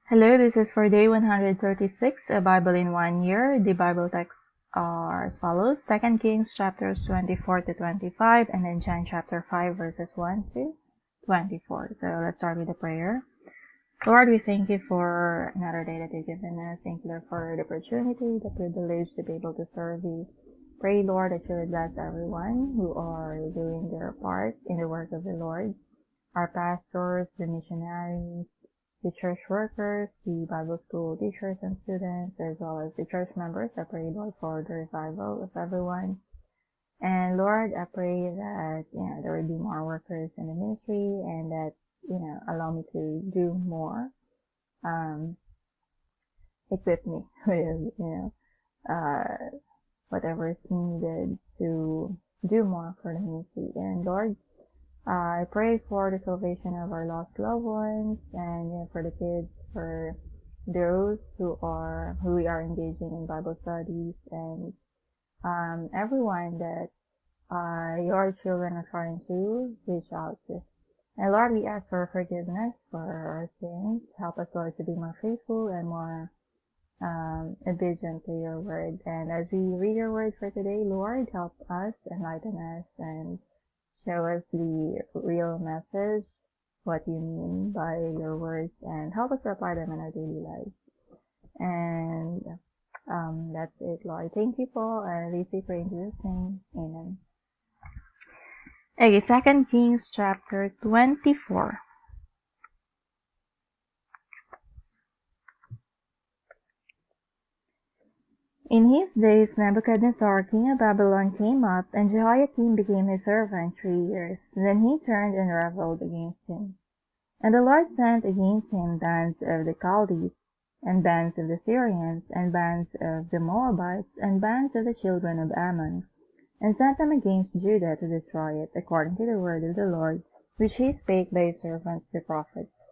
Hello, this is for day 136, a Bible in 1 year. The Bible texts are as follows: 2 Kings chapters 24 to 25, and then John chapter 5 verses 1 to 24. So let's start with the prayer. Lord, we thank you for another day that you've given us. Thank you, Lord, for the opportunity, the privilege to be able to serve you. Pray, Lord, that you would bless everyone who are doing their part in the work of the Lord. Our pastors, the missionaries, the church workers, the Bible school teachers and students, as well as the church members. I pray, Lord, for the revival of everyone. And Lord, I pray that, there will be more workers in the ministry and that, allow me to do more. Equip me with, whatever is needed to do more for the ministry. And Lord, I pray for the salvation of our lost loved ones and for the kids, for those who we are engaging in Bible studies, and everyone that your children are trying to reach out to. And Lord, we ask for forgiveness for our sins. Help us, Lord, to be more faithful and more obedient to your word. And as we read your word for today, Lord, help us, enlighten us, and show us the real message, what you mean by your words, and help us apply them in our daily lives. And that's it, Lord. Thank you, Paul, and these we pray in Jesus' name. Amen. Okay, 2 Kings chapter 24. In his days Nebuchadnezzar king of Babylon came up, and Jehoiakim became his servant 3 years. Then he turned and rebelled against him. And the Lord sent against him bands of the Chaldees, and bands of the Syrians, and bands of the Moabites, and bands of the children of Ammon, and sent them against Judah to destroy it, according to the word of the Lord, which he spake by his servants the prophets.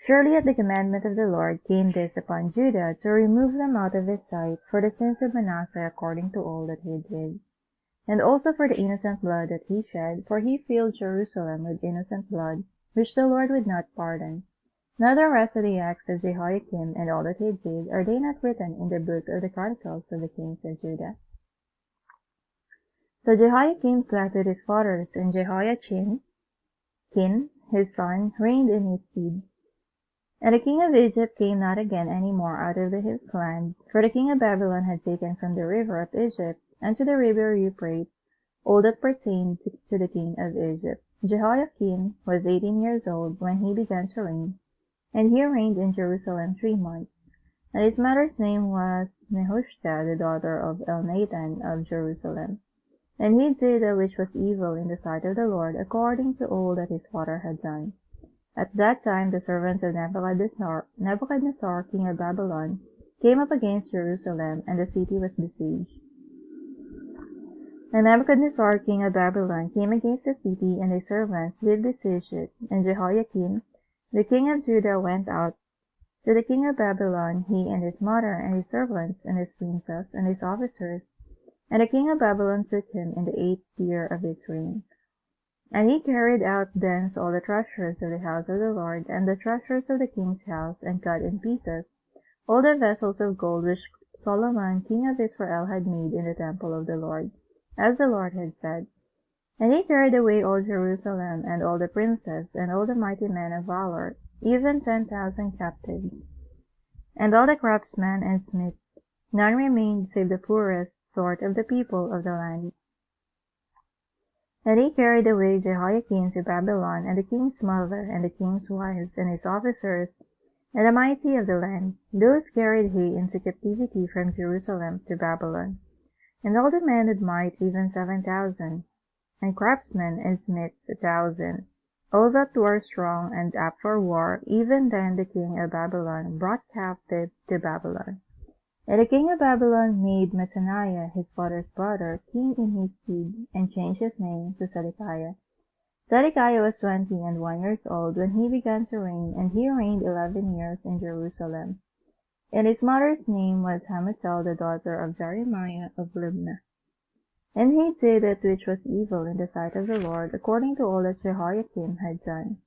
Surely at the commandment of the Lord came this upon Judah, to remove them out of his sight, for the sins of Manasseh according to all that he did, and also for the innocent blood that he shed, for he filled Jerusalem with innocent blood, which the Lord would not pardon. Now the rest of the acts of Jehoiakim and all that he did, are they not written in the book of the Chronicles of the kings of Judah? So Jehoiakim slept with his fathers, and Jehoiachin, his son, reigned in his stead. And the king of Egypt came not again any more out of his land, for the king of Babylon had taken from the river of Egypt unto the river Euphrates all that pertained to the king of Egypt. Jehoiakim was 18 years old when he began to reign, and he reigned in Jerusalem 3 months. And his mother's name was Nehushta, the daughter of Elnathan of Jerusalem. And he did that which was evil in the sight of the Lord, according to all that his father had done. At that time the servants of Nebuchadnezzar, king of Babylon, came up against Jerusalem, and the city was besieged. And Nebuchadnezzar, king of Babylon, came against the city, and his servants did besiege it. And Jehoiakim, the king of Judah, went out to the king of Babylon, he and his mother, and his servants, and his princes, and his officers. And the king of Babylon took him in the 8th year of his reign. And he carried out thence all the treasures of the house of the Lord, and the treasures of the king's house, and cut in pieces all the vessels of gold which Solomon king of Israel had made in the temple of the Lord, as the Lord had said. And he carried away all Jerusalem, and all the princes, and all the mighty men of valor, even 10,000 captives, and all the craftsmen and smiths. None remained save the poorest sort of the people of the land. And he carried away Jehoiakim to Babylon, and the king's mother, and the king's wives, and his officers, and the mighty of the land. Those carried he into captivity from Jerusalem to Babylon. And all the men of might, even 7,000, and craftsmen and smiths 1,000, all that were strong and apt for war. Even then the king of Babylon brought captive to Babylon. And the king of Babylon made Mattaniah, his father's brother, king in his stead, and changed his name to Zedekiah. Zedekiah was 21 years old when he began to reign, and he reigned 11 years in Jerusalem. And his mother's name was Hamutal, the daughter of Jeremiah of Libnah. And he did that which was evil in the sight of the Lord, according to all that Jehoiakim had done.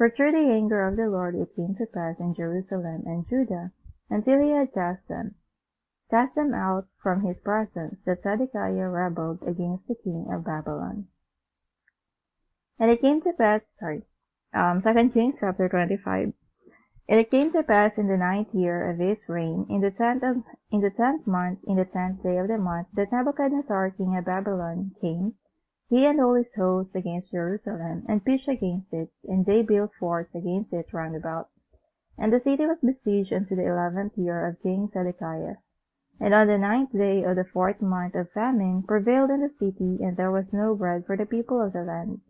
For through the anger of the Lord it came to pass in Jerusalem and Judah, until he had cast them out from his presence, that Zedekiah rebelled against the king of Babylon. And it came to pass, 2 Kings chapter 25. And it came to pass in the 9th year of his reign, in the 10th month, in the 10th day of the month, that Nebuchadnezzar king of Babylon came, he and all his hosts, against Jerusalem, and pitched against it, and they built forts against it round about. And the city was besieged unto the 11th year of King Zedekiah. And on the 9th day of the 4th month of famine prevailed in the city, and there was no bread for the people of the land.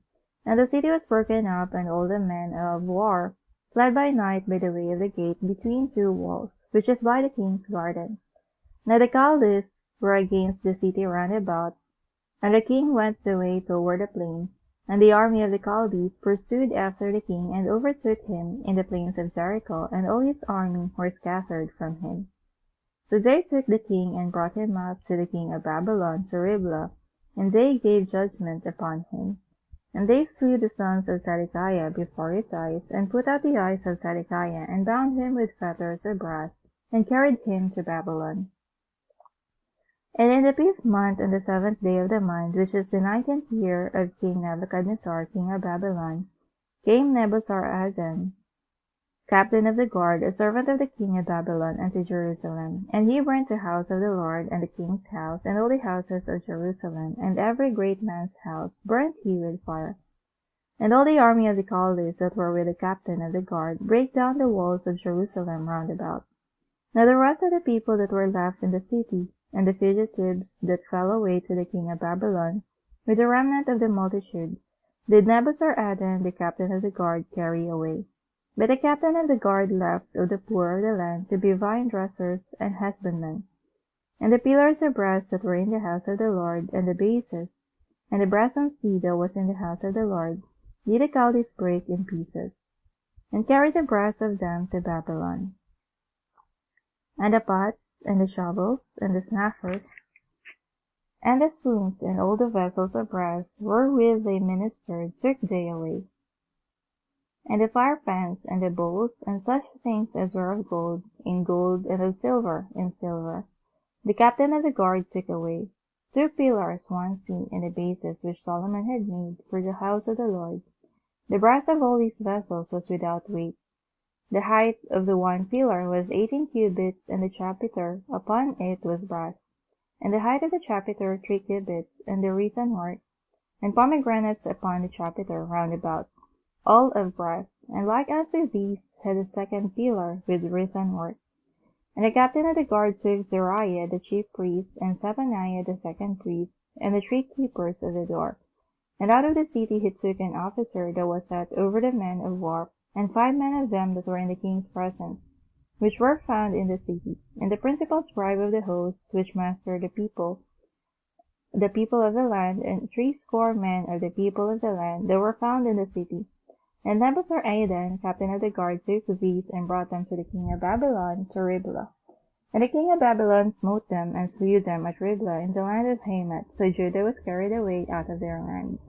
And the city was broken up, and all the men of war fled by night by the way of the gate between two walls, which is by the king's garden. Now the Chaldees were against the city round about, and the king went the way toward the plain, and the army of the Chaldees pursued after the king, and overtook him in the plains of Jericho, and all his army were scattered from him. So they took the king, and brought him up to the king of Babylon to Riblah, and they gave judgment upon him. And they slew the sons of Zedekiah before his eyes, and put out the eyes of Zedekiah, and bound him with fetters of brass, and carried him to Babylon. And in the 5th month, on the 7th day of the month, which is the 19th year of King Nebuchadnezzar king of Babylon, came Nebuzaradan, captain of the guard, a servant of the king of Babylon, unto Jerusalem. And he burnt the house of the Lord, and the king's house, and all the houses of Jerusalem, and every great man's house burnt he with fire. And all the army of the Chaldees that were with the captain of the guard brake down the walls of Jerusalem round about. Now the rest of the people that were left in the city, and the fugitives that fell away to the king of Babylon, with the remnant of the multitude, did Nebuzaradan, the captain of the guard, carry away. But the captain of the guard left of the poor of the land to be vine dressers and husbandmen. And the pillars of brass that were in the house of the Lord, and the bases, and the brazen sea that was in the house of the Lord, did the Chaldees break in pieces, and carried the brass of them to Babylon. And the pots, and the shovels, and the snuffers, and the spoons, and all the vessels of brass wherewith they ministered, took they away. And the firepans, and the bowls, and such things as were of gold, in gold, and of silver, in silver, the captain of the guard took away. 2 pillars, 1 seat, and the bases which Solomon had made for the house of the Lord. The brass of all these vessels was without weight. The height of the one pillar was 18 cubits, and the chapiter upon it was brass, and the height of the chapiter 3 cubits, and the wreathen work, and pomegranates upon the chapiter round about, all of brass. And like unto these had the second pillar with wreathen work. And the captain of the guard took Zariah the chief priest, and Zephaniah the second priest, and the 3 keepers of the door. And out of the city he took an officer that was set over the men of war, and 5 men of them that were in the king's presence, which were found in the city, and the principal scribe of the host, which mastered the people of the land, and 60 men of the people of the land that were found in the city. And Nebuzaradan, captain of the guard, took these, and brought them to the king of Babylon to Riblah. And the king of Babylon smote them, and slew them at Riblah in the land of Hamath. So Judah was carried away out of their land.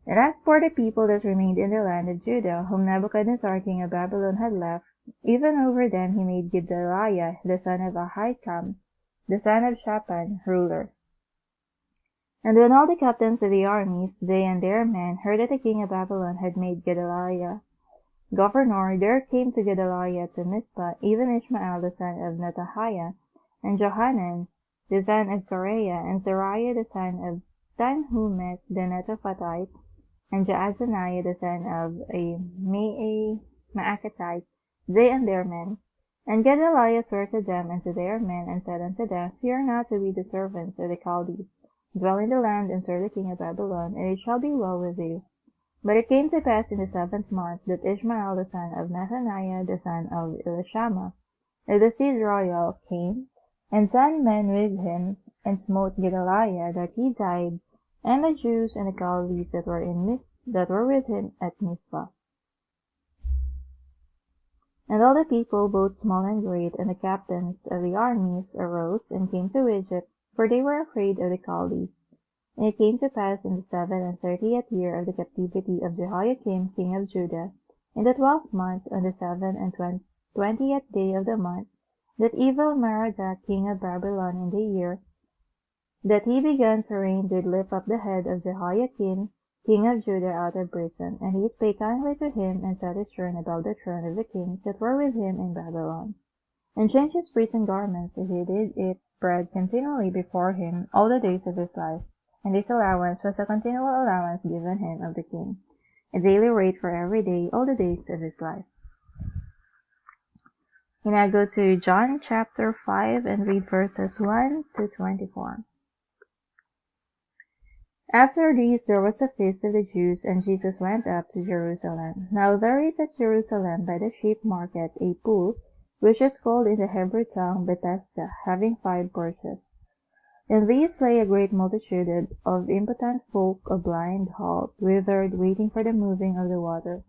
And as for the people that remained in the land of Judah, whom Nebuchadnezzar king of Babylon had left, even over them he made Gedaliah the son of Ahikam, the son of Shaphan, ruler. And when all the captains of the armies, they and their men, heard that the king of Babylon had made Gedaliah governor, there came to Gedaliah to Mizpah even Ishmael the son of Netaniah, and Johanan the son of Kareah, and Zariah the son of Tanhumeth the Netophathite, and Jaazaniah the son of a Maacatite, they and their men. And Gedaliah sware to them and to their men, and said unto them, Fear not to be the servants of the Chaldees. Dwell in the land, and serve the king of Babylon, and it shall be well with you. But it came to pass in the 7th month that Ishmael the son of Nethaniah the son of Elishama, of the seed royal, came, and 10 men with him, and smote Gedaliah, that he died, and the Jews and the Chaldees that were with him at Mizpah. And all the people, both small and great, and the captains of the armies, arose, and came to Egypt, for they were afraid of the Chaldees. And it came to pass in the 37th year of the captivity of Jehoiakim king of Judah, In the 12th month, on the 7th and 20th day of the month, that evil Merodach, king of Babylon, in the year that he began to reign, did lift up the head of Jehoiakim, king of Judah, out of prison. And he spake kindly to him, and set his throne above the throne of the kings that were with him in Babylon, and changed his prison garments, and he did eat bread continually before him all the days of his life. And this allowance was a continual allowance given him of the king, a daily rate for every day all the days of his life. We now go to John chapter 5 and read verses 1 to 24. After these there was a feast of the Jews, and Jesus went up to Jerusalem. Now there is at Jerusalem by the sheep market a pool, which is called in the Hebrew tongue Bethesda, having 5 porches. In these lay a great multitude of impotent folk, of blind, halt, withered, waiting for the moving of the water.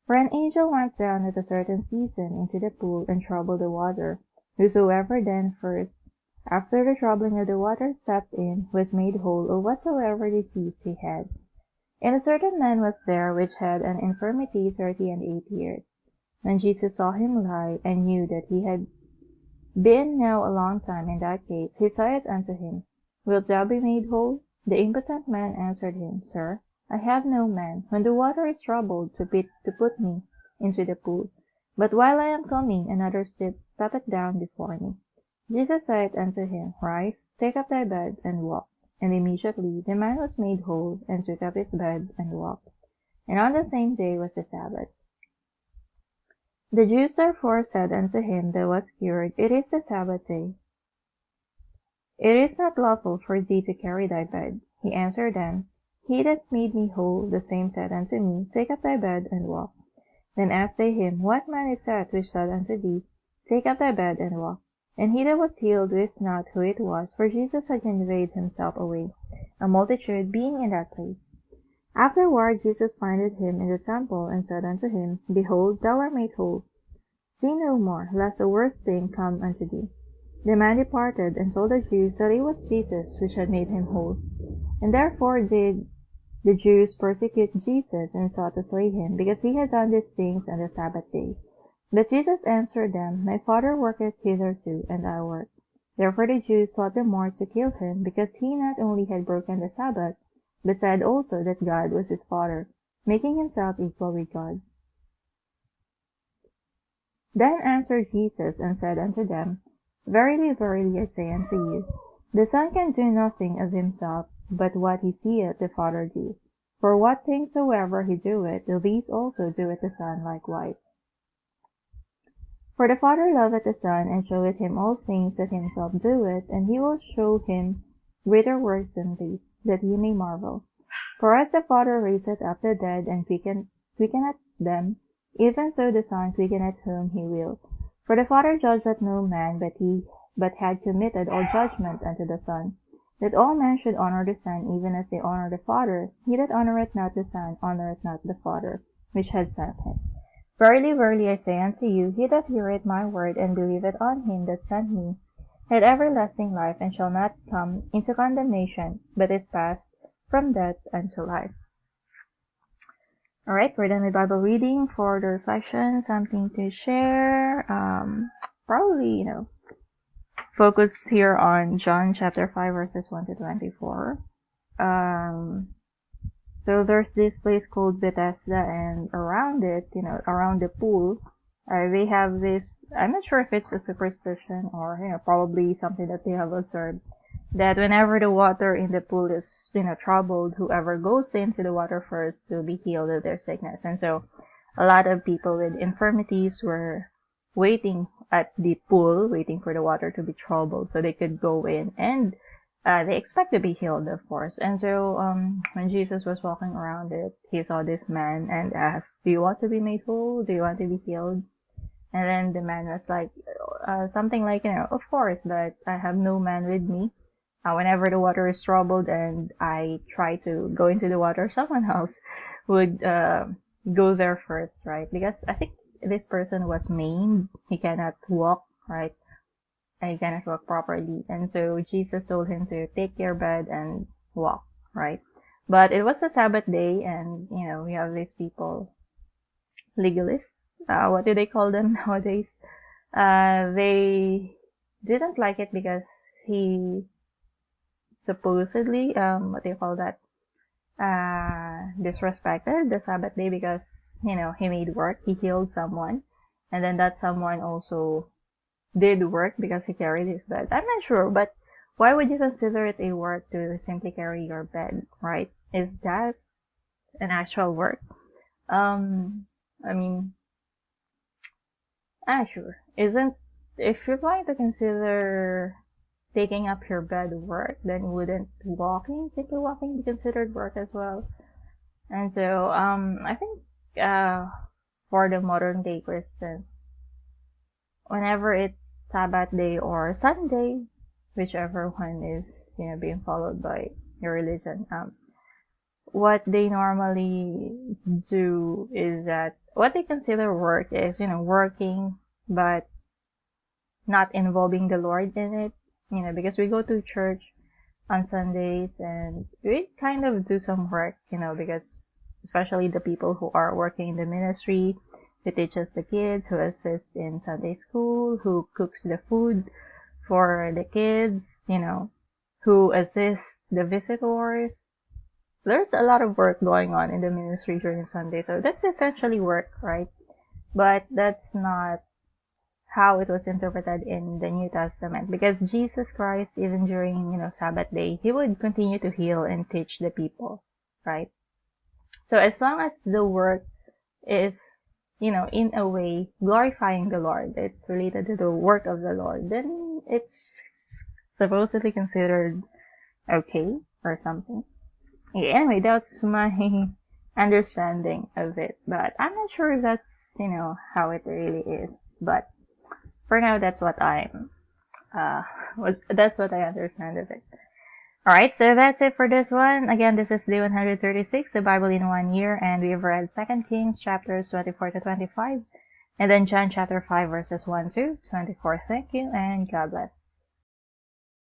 For an angel went down at a certain season into the pool, and troubled the water. Whosoever then first, after the troubling of the water, stepped in, was made whole of whatsoever disease he had. And a certain man was there which had an infirmity 38 years. When Jesus saw him lie, and knew that he had been now a long time in that case, he saith unto him, Wilt thou be made whole? The impotent man answered him, Sir, I have no man, when the water is troubled, to put me into the pool. But while I am coming, another steppeth down before me. Jesus saith unto him, Rise, take up thy bed, and walk. And immediately the man was made whole, and took up his bed, and walked. And on the same day was the Sabbath. The Jews therefore said unto him that was cured, It is the Sabbath day. It is not lawful for thee to carry thy bed. He answered them, He that made me whole, the same said unto me, Take up thy bed, and walk. Then asked they him, What man is that which said unto thee, Take up thy bed, and walk? And he that was healed wist not who it was, for Jesus had conveyed himself away, a multitude being in that place. Afterward Jesus findeth him in the temple, and said unto him, Behold, thou art made whole. See no more, lest a worse thing come unto thee. The man departed, and told the Jews that it was Jesus which had made him whole. And therefore did the Jews persecute Jesus, and sought to slay him, because he had done these things on the Sabbath day. But Jesus answered them, My Father worketh hitherto, and I work. Therefore the Jews sought the more to kill him, because he not only had broken the Sabbath, but said also that God was his Father, making himself equal with God. Then answered Jesus, and said unto them, Verily, verily, I say unto you, the Son can do nothing of himself, but what he seeth the Father do. For what things soever he doeth, these also doeth the Son likewise. For the Father loveth the Son, and showeth him all things that himself doeth, and he will show him greater works than these, that ye may marvel. For as the Father raiseth up the dead, and quickeneth them, even so the Son quickeneth whom he will. For the Father judgeth no man, but had committed all judgment unto the Son, that all men should honor the Son, even as they honor the Father. He that honoureth not the Son honoureth not the Father, which had sent him. Verily, verily, I say unto you, he that heareth my word, and believeth on him that sent me, hath everlasting life, and shall not come into condemnation, but is passed from death unto life. Alright, we're done with Bible reading. For the reflection, something to share. Probably, focus here on John chapter 5, verses 1 to 24. So there's this place called Bethesda, and around it, around the pool, they have this, I'm not sure if it's a superstition or, probably something that they have observed, that whenever the water in the pool is, troubled, whoever goes into the water first will be healed of their sickness. And so a lot of people with infirmities were waiting at the pool, waiting for the water to be troubled so they could go in, and they expect to be healed, of course. And so when Jesus was walking around it, he saw this man and asked, Do you want to be made whole? Do you want to be healed? And then the man was like, something like, of course, but I have no man with me. Whenever the water is troubled and I try to go into the water, someone else would go there first, right? Because I think this person was maimed. He cannot walk, right? He cannot walk properly. And so Jesus told him to take your bed and walk, right? But it was a Sabbath day, and, we have these people legalists. What do they call them nowadays? They didn't like it because he supposedly, what do you call that? Disrespected the Sabbath day because, he made work, he healed someone, and then that someone also did work because he carried his bed. I'm not sure, but why would you consider it a work to simply carry your bed, right? Is that an actual work? I mean, sure. If you're going to consider taking up your bed work, then wouldn't simply walking be considered work as well? And so, I think, for the modern day Christians, whenever it's Sabbath day or Sunday, whichever one is, being followed by your religion, what they normally do is that what they consider work is, working, but not involving the Lord in it, because we go to church on Sundays and we kind of do some work, because especially the people who are working in the ministry, who teaches the kids, who assist in Sunday school, who cooks the food for the kids, who assists the visitors. There's a lot of work going on in the ministry during Sunday, so that's essentially work, right? But that's not how it was interpreted in the New Testament, because Jesus Christ, even during, Sabbath day, he would continue to heal and teach the people, right? So as long as the work is, in a way glorifying the Lord, it's related to the work of the Lord, then it's supposedly considered okay or something. Yeah, anyway, that's my understanding of it, but I'm not sure if that's, how it really is. But for now, uh, that's what I understand of it. Alright, so that's it for this one. Again, this is day 136, the Bible in 1 year, and we've read 2 Kings chapters 24 to 25, and then John chapter 5 verses 1 to 24. Thank you, and God bless.